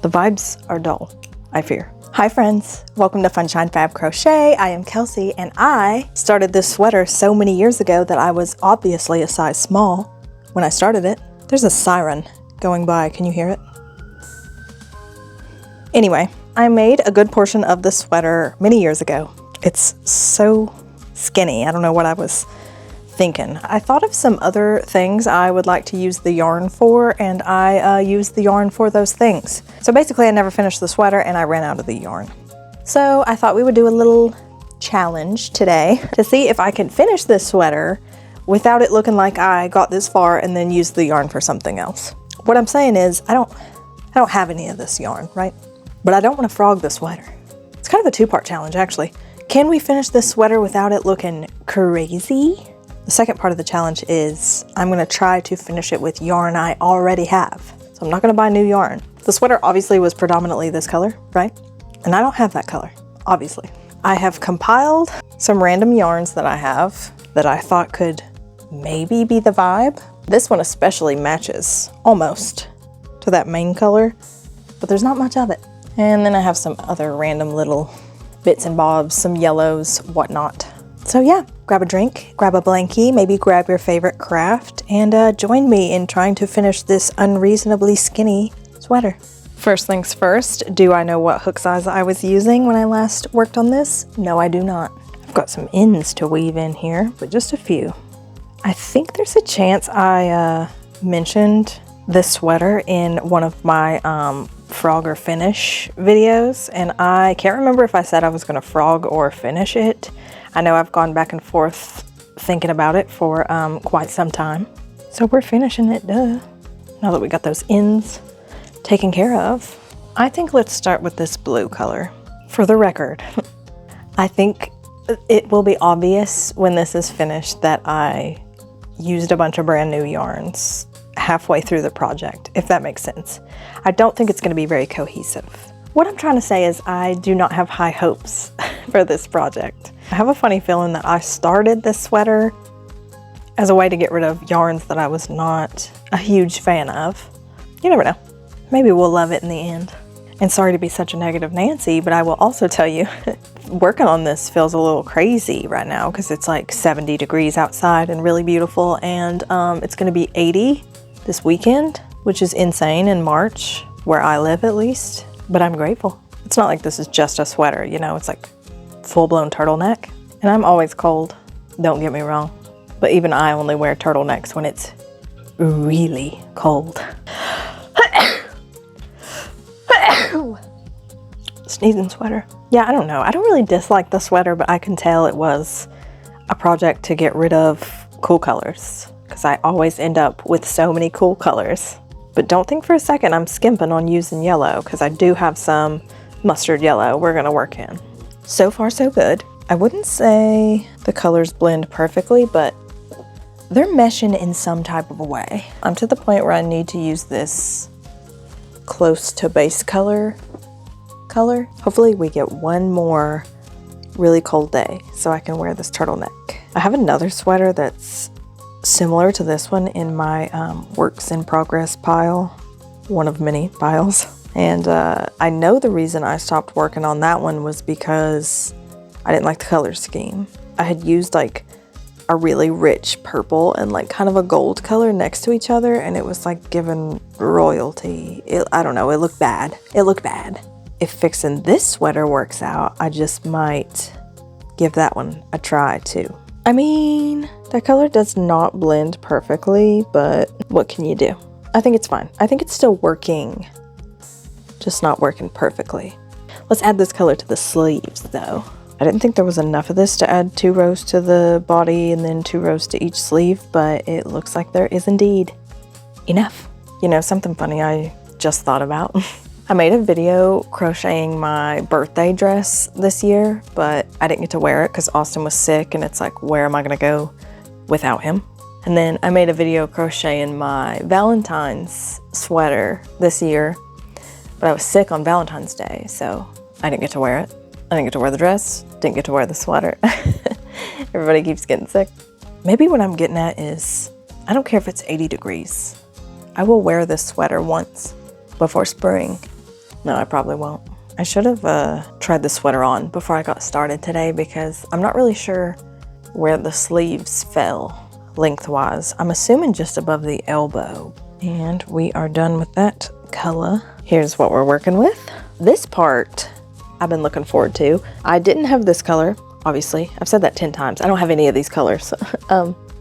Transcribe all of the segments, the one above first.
The vibes are dull, I fear. Hi friends, welcome to Funshine Fab Crochet. I am Kelsey and I started this sweater so many years ago that I was obviously a size small when I started it. There's a siren going by, can you hear it? Anyway, I made a good portion of the sweater many years ago. It's so skinny, I don't know what I was thinking. I thought of some other things I would like to use the yarn for, and I used the yarn for those things. So basically I never finished the sweater and I ran out of the yarn. So I thought we would do a little challenge today to see if I can finish this sweater without it looking like I got this far and then used the yarn for something else. What I'm saying is I don't have any of this yarn, right? But I don't want to frog the sweater. It's kind of a two-part challenge actually. Can we finish this sweater without it looking crazy? The second part of the challenge is I'm going to try to finish it with yarn I already have. So I'm not going to buy new yarn. The sweater obviously was predominantly this color, right? And I don't have that color, obviously. I have compiled some random yarns that I have that I thought could maybe be the vibe. This one especially matches almost to that main color, but there's not much of it. And then I have some other random little bits and bobs, some yellows, whatnot. So yeah, grab a drink, grab a blankie, maybe grab your favorite craft, and join me in trying to finish this unreasonably skinny sweater. First things first, do I know what hook size I was using when I last worked on this? No, I do not. I've got some ends to weave in here, but just a few. I think there's a chance I mentioned this sweater in one of my frog or finish videos, and I can't remember if I said I was going to frog or finish it. I know I've gone back and forth thinking about it for quite some time. So we're finishing it, duh. Now that we got those ends taken care of. I think let's start with this blue color. For the record, I think it will be obvious when this is finished that I used a bunch of brand new yarns halfway through the project, if that makes sense. I don't think it's going to be very cohesive. What I'm trying to say is I do not have high hopes for this project. I have a funny feeling that I started this sweater as a way to get rid of yarns that I was not a huge fan of. You never know. Maybe we'll love it in the end. And sorry to be such a negative Nancy, but I will also tell you, working on this feels a little crazy right now because it's like 70 degrees outside and really beautiful, and it's going to be 80 this weekend, which is insane in March, where I live at least. But I'm grateful. It's not like this is just a sweater, you know, it's like full-blown turtleneck. And I'm always cold, don't get me wrong. But even I only wear turtlenecks when it's really cold. Sneezing sweater. Yeah, I don't know. I don't really dislike the sweater, but I can tell it was a project to get rid of cool colors because I always end up with so many cool colors. But don't think for a second I'm skimping on using yellow because I do have some mustard yellow we're going to work in. So far so good. I wouldn't say the colors blend perfectly, but they're meshing in some type of a way. I'm to the point where I need to use this close to base color. Hopefully we get one more really cold day so I can wear this turtleneck. I have another sweater that's similar to this one in my works in progress pile, one of many piles. And I know the reason I stopped working on that one was because I didn't like the color scheme. I had used like a really rich purple and like kind of a gold color next to each other, and it was like giving royalty. I don't know, it looked bad. If fixing this sweater works out, I just might give that one a try too. I mean, that color does not blend perfectly, but what can you do? I think it's fine. I think it's still working, just not working perfectly. Let's add this color to the sleeves though. I didn't think there was enough of this to add 2 rows to the body and then 2 rows to each sleeve, but it looks like there is indeed enough. You know, something funny I just thought about. I made a video crocheting my birthday dress this year, but I didn't get to wear it because Austin was sick, and it's like, where am I gonna go without him? And then I made a video crocheting my Valentine's sweater this year, but I was sick on Valentine's Day, so I didn't get to wear it. I didn't get to wear the dress, didn't get to wear the sweater. Everybody keeps getting sick. Maybe what I'm getting at is, I don't care if it's 80 degrees. I will wear this sweater once before spring No, I probably won't. I should have tried the sweater on before I got started today because I'm not really sure where the sleeves fell lengthwise. I'm assuming just above the elbow. And we are done with that color. Here's what we're working with. This part I've been looking forward to. I didn't have this color, obviously. I've said that 10 times. I don't have any of these colors.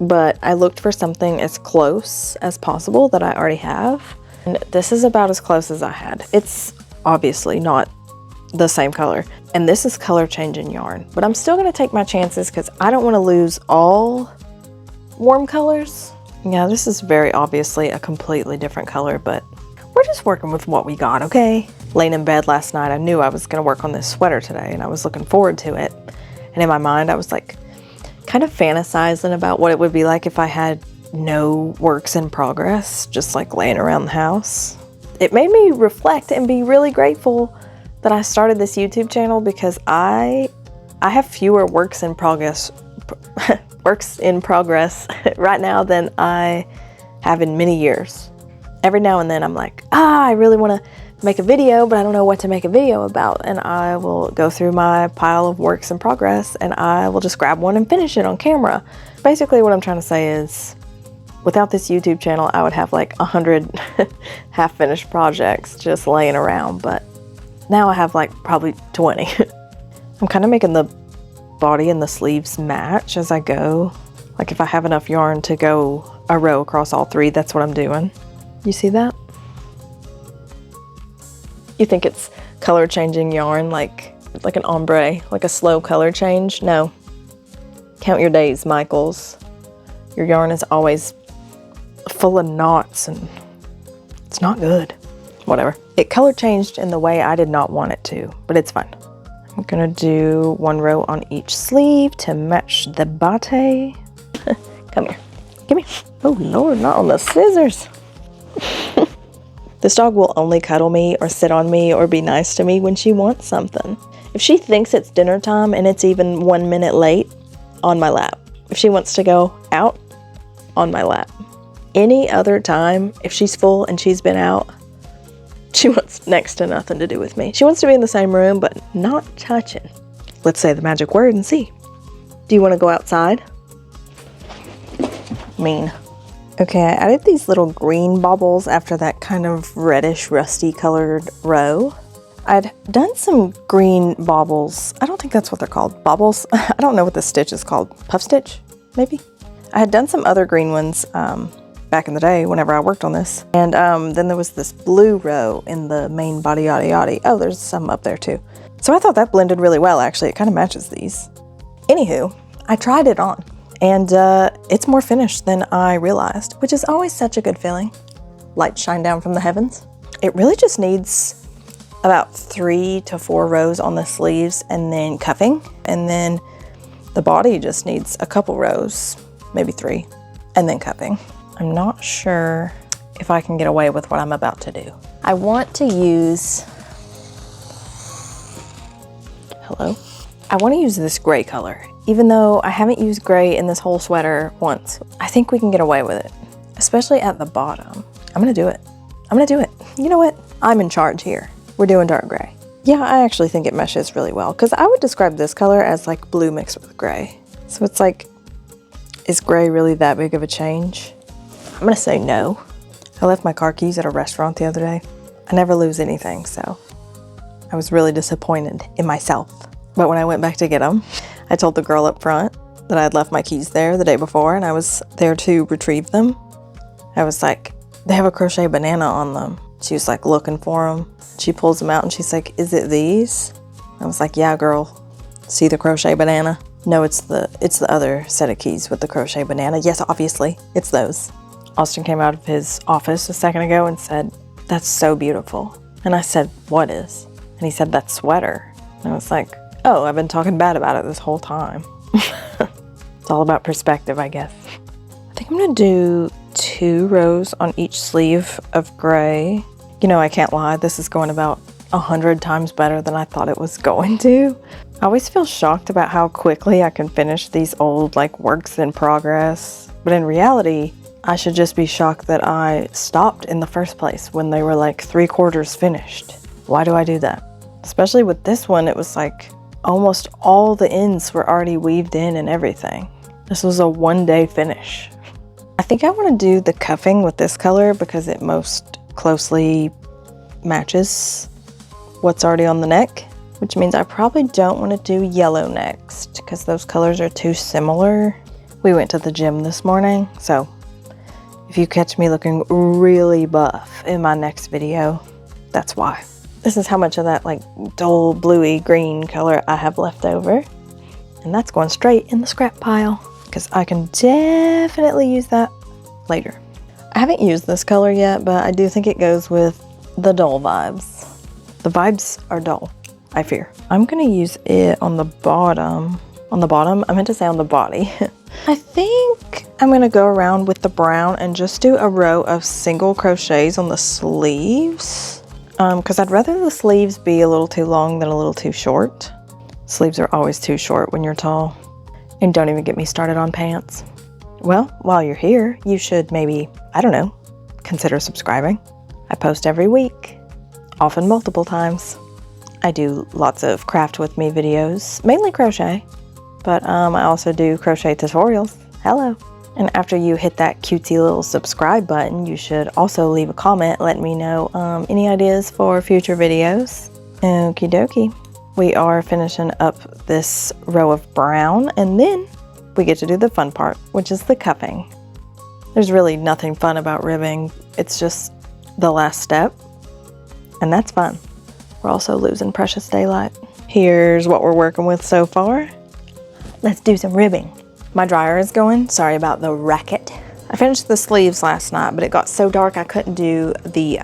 But I looked for something as close as possible that I already have. And this is about as close as I had. It's obviously not the same color. And this is color changing yarn. But I'm still gonna take my chances because I don't wanna lose all warm colors. Yeah, this is very obviously a completely different color, but we're just working with what we got, okay? Laying in bed last night, I knew I was gonna work on this sweater today and I was looking forward to it. And in my mind, I was like kind of fantasizing about what it would be like if I had no works in progress, just like laying around the house. It made me reflect and be really grateful that I started this YouTube channel because I have fewer works in progress right now than I have in many years. Every now and then I'm like, I really want to make a video, but I don't know what to make a video about. And I will go through my pile of works in progress and I will just grab one and finish it on camera. Basically what I'm trying to say is, without this YouTube channel, I would have like 100 half-finished projects just laying around, but now I have like probably 20. I'm kind of making the body and the sleeves match as I go. Like if I have enough yarn to go a row across all three, that's what I'm doing. You see that? You think it's color changing yarn like an ombre, like a slow color change? No. Count your days, Michaels. Your yarn is always full of knots and it's not good. Whatever. It color changed in the way I did not want it to, but it's fine. I'm gonna do one row on each sleeve to match the bate. Come here. Give me. Oh Lord, not on the scissors. This dog will only cuddle me or sit on me or be nice to me when she wants something. If she thinks it's dinner time and it's even 1 minute late, on my lap. If she wants to go out, on my lap. Any other time, if she's full and she's been out, she wants next to nothing to do with me. She wants to be in the same room, but not touching. Let's say the magic word and see. Do you want to go outside? Mean. Okay, I added these little green baubles after that kind of reddish, rusty colored row. I'd done some green baubles. I don't think that's what they're called. Baubles? I don't know what the stitch is called. Puff stitch, maybe? I had done some other green ones back in the day whenever I worked on this. And then there was this blue row in the main body yada yada. Oh, there's some up there too. So I thought that blended really well, actually. It kind of matches these. Anywho, I tried it on. And it's more finished than I realized, which is always such a good feeling. Light shine down from the heavens. It really just needs about 3 to 4 rows on the sleeves and then cuffing. And then the body just needs a couple rows, maybe 3, and then cuffing. I'm not sure if I can get away with what I'm about to do. I want to use, I want to use this gray color. Even though I haven't used gray in this whole sweater once, I think we can get away with it, especially at the bottom. I'm gonna do it. I'm gonna do it. You know what? I'm in charge here. We're doing dark gray. Yeah, I actually think it meshes really well because I would describe this color as like blue mixed with gray. So it's like, is gray really that big of a change? I'm gonna say no. I left my car keys at a restaurant the other day. I never lose anything, so I was really disappointed in myself. But when I went back to get them, I told the girl up front that I had left my keys there the day before and I was there to retrieve them. I was like, they have a crochet banana on them. She was like looking for them. She pulls them out and she's like, is it these? I was like, yeah, girl. See the crochet banana? No, it's the other set of keys with the crochet banana. Yes, obviously, it's those. Austin came out of his office a second ago and said, that's so beautiful. And I said, what is? And he said, that sweater. And I was like, oh, I've been talking bad about it this whole time. It's all about perspective, I guess. I think I'm gonna do 2 rows on each sleeve of gray. You know, I can't lie, this is going about 100 times better than I thought it was going to. I always feel shocked about how quickly I can finish these old like works in progress. But in reality, I should just be shocked that I stopped in the first place when they were like 3/4 finished. Why do I do that? Especially with this one, it was like almost all the ends were already weaved in and everything. This was a one-day finish. I think I want to do the cuffing with this color because it most closely matches what's already on the neck, which means I probably don't want to do yellow next because those colors are too similar. We went to the gym this morning, so if you catch me looking really buff in my next video, that's why. This is how much of that like dull bluey green color I have left over. And that's going straight in the scrap pile because I can definitely use that later. I haven't used this color yet, but I do think it goes with the dull vibes. The vibes are dull, I fear. I'm gonna use it on the bottom. On the bottom? I meant to say on the body. I think I'm gonna go around with the brown and just do a row of single crochets on the sleeves. Because I'd rather the sleeves be a little too long than a little too short. Sleeves are always too short when you're tall. And don't even get me started on pants. Well, while you're here, you should maybe, I don't know, consider subscribing. I post every week, often multiple times. I do lots of craft with me videos, mainly crochet, but I also do crochet tutorials. Hello. And after you hit that cutesy little subscribe button, you should also leave a comment letting me know any ideas for future videos. Okie dokie. We are finishing up this row of brown, and then we get to do the fun part, which is the cuffing. There's really nothing fun about ribbing. It's just the last step, and that's fun. We're also losing precious daylight. Here's what we're working with so far. Let's do some ribbing. My dryer is going. Sorry about the racket. I finished the sleeves last night, but it got so dark I couldn't do the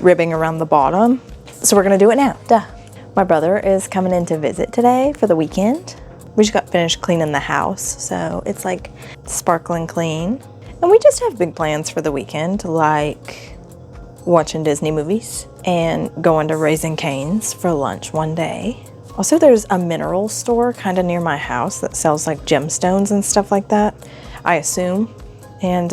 ribbing around the bottom. So we're gonna do it now, duh. My brother is coming in to visit today for the weekend. We just got finished cleaning the house, so it's like sparkling clean. And we just have big plans for the weekend, like watching Disney movies and going to Raising Cane's for lunch one day. Also, there's a mineral store kind of near my house that sells like gemstones and stuff like that, I assume. And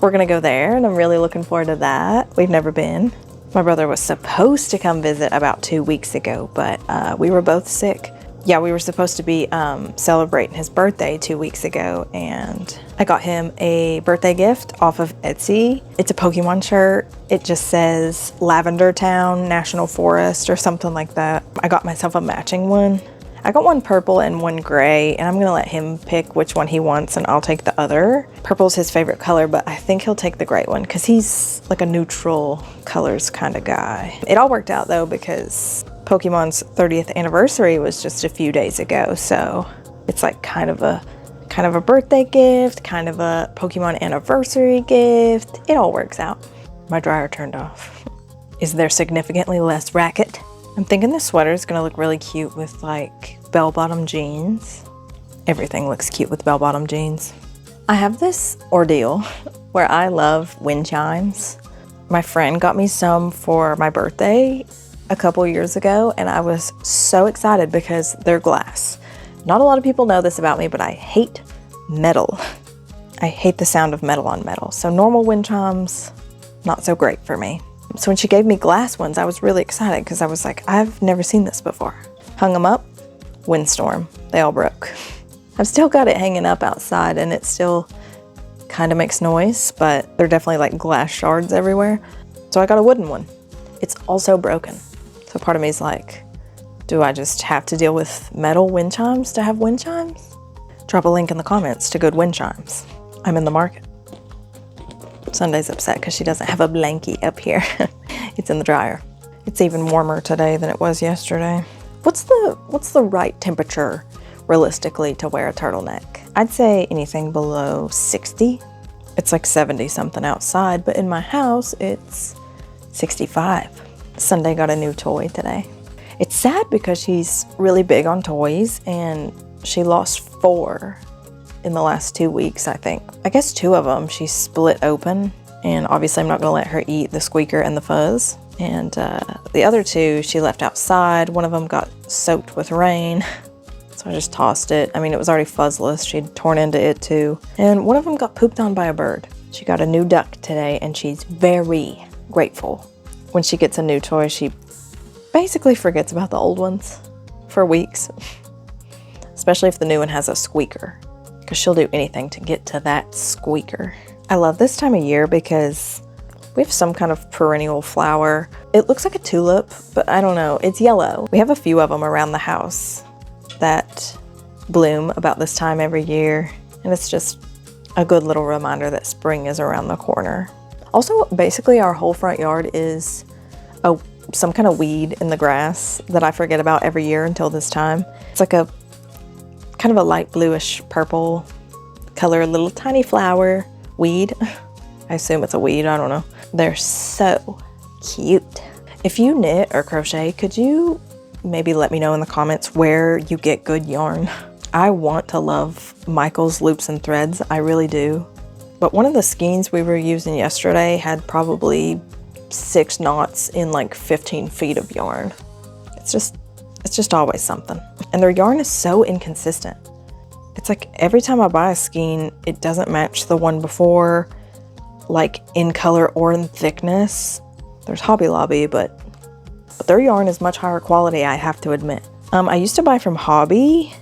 we're gonna go there, and I'm really looking forward to that. We've never been. My brother was supposed to come visit about 2 weeks ago, but we were both sick. Yeah, we were supposed to be celebrating his birthday 2 weeks ago, and I got him a birthday gift off of Etsy. It's a Pokemon shirt. It just says Lavender Town National Forest or something like that. I got myself a matching one. I got one purple and one gray, and I'm gonna let him pick which one he wants, and I'll take the other. Purple's his favorite color, but I think he'll take the gray one because he's like a neutral colors kind of guy. It all worked out though because Pokemon's 30th anniversary was just a few days ago, so it's like kind of a birthday gift, kind of a Pokemon anniversary gift. It all works out. My dryer turned off. Is there significantly less racket? I'm thinking this sweater is gonna look really cute with like bell-bottom jeans. Everything looks cute with bell-bottom jeans. I have this ordeal where I love wind chimes. My friend got me some for my birthday a couple years ago, and I was so excited because they're glass. Not a lot of people know this about me, but I hate metal. I hate the sound of metal on metal. So normal wind chimes, not so great for me. So when she gave me glass ones, I was really excited because I was like, I've never seen this before. Hung them up, windstorm. They all broke. I've still got it hanging up outside and it still kind of makes noise, but they're definitely like glass shards everywhere. So I got a wooden one. It's also broken. So part of me is like, do I just have to deal with metal wind chimes to have wind chimes? Drop a link in the comments to good wind chimes. I'm in the market. Sunday's upset because she doesn't have a blankie up here. It's in the dryer. It's even warmer today than it was yesterday. What's the right temperature realistically to wear a turtleneck? I'd say anything below 60. It's like 70 something outside, but in my house it's 65. Sunday got a new toy today. It's sad because she's really big on toys and she lost 4 in the last 2 weeks, I think. I guess 2 of them she split open, and obviously I'm not gonna let her eat the squeaker and the fuzz. And the other 2 she left outside. One of them got soaked with rain, so I just tossed it. I mean, it was already fuzzless. She'd torn into it too. And one of them got pooped on by a bird. She got a new duck today, and she's very grateful. When she gets a new toy, she basically forgets about the old ones for weeks, especially if the new one has a squeaker, because she'll do anything to get to that squeaker. I love this time of year because we have some kind of perennial flower. It looks like a tulip, but I don't know. It's yellow. We have a few of them around the house that bloom about this time every year, and it's just a good little reminder that spring is around the corner. Also, basically our whole front yard is some kind of weed in the grass that I forget about every year until this time. It's like a kind of a light bluish purple color, little tiny flower weed. I assume it's a weed, I don't know. They're so cute. If you knit or crochet, could you maybe let me know in the comments where you get good yarn? I want to love Michael's Loops and Threads, I really do. But one of the skeins we were using yesterday had probably 6 knots in like 15 feet of yarn. It's just always something. And their yarn is so inconsistent. It's like every time I buy a skein, it doesn't match the one before, like in color or in thickness. There's Hobby Lobby, but their yarn is much higher quality, I have to admit. I used to buy from Hobby.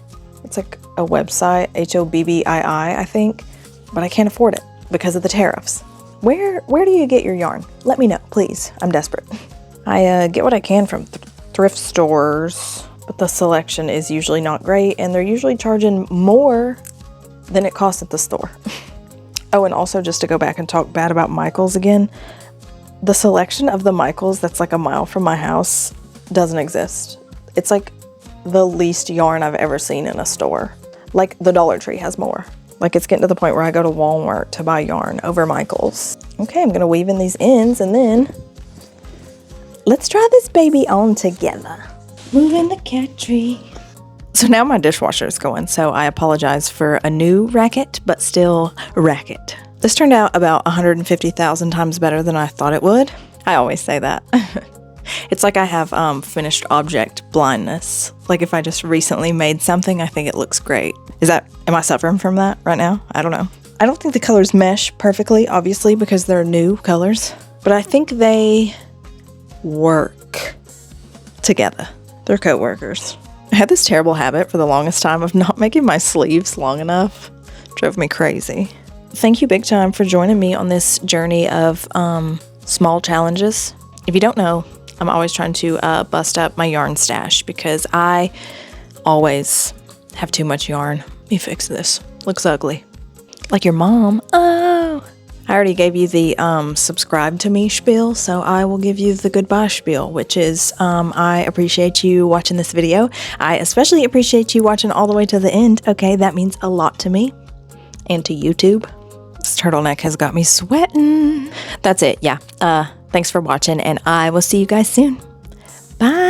It's like a website, Hobbii, I think, but I can't afford it because of the tariffs. Where do you get your yarn? Let me know, please. I'm desperate. I get what I can from thrift stores, but the selection is usually not great, and they're usually charging more than it costs at the store. Oh, and also just to go back and talk bad about Michaels again, the selection of the Michaels that's like a mile from my house doesn't exist. It's like the least yarn I've ever seen in a store. Like the Dollar Tree has more. Like it's getting to the point where I go to Walmart to buy yarn over Michaels. Okay, I'm gonna weave in these ends and then let's try this baby on together. Moving the cat tree. So now my dishwasher is going, so I apologize for a new racket, but still racket. This turned out about 150,000 times better than I thought it would. I always say that. It's like I have finished object blindness. Like if I just recently made something, I think it looks great. Am I suffering from that right now? I don't know. I don't think the colors mesh perfectly, obviously, because they're new colors, but I think they work together. They're co-workers. I had this terrible habit for the longest time of not making my sleeves long enough. Drove me crazy. Thank you big time for joining me on this journey of small challenges. If you don't know, I'm always trying to bust up my yarn stash because I always have too much yarn. Let me fix this. Looks ugly. Like your mom. Oh. I already gave you the subscribe to me spiel, so I will give you the goodbye spiel, which is I appreciate you watching this video. I especially appreciate you watching all the way to the end. Okay, that means a lot to me and to YouTube. This turtleneck has got me sweating. That's it, yeah. Thanks for watching, and I will see you guys soon. Bye.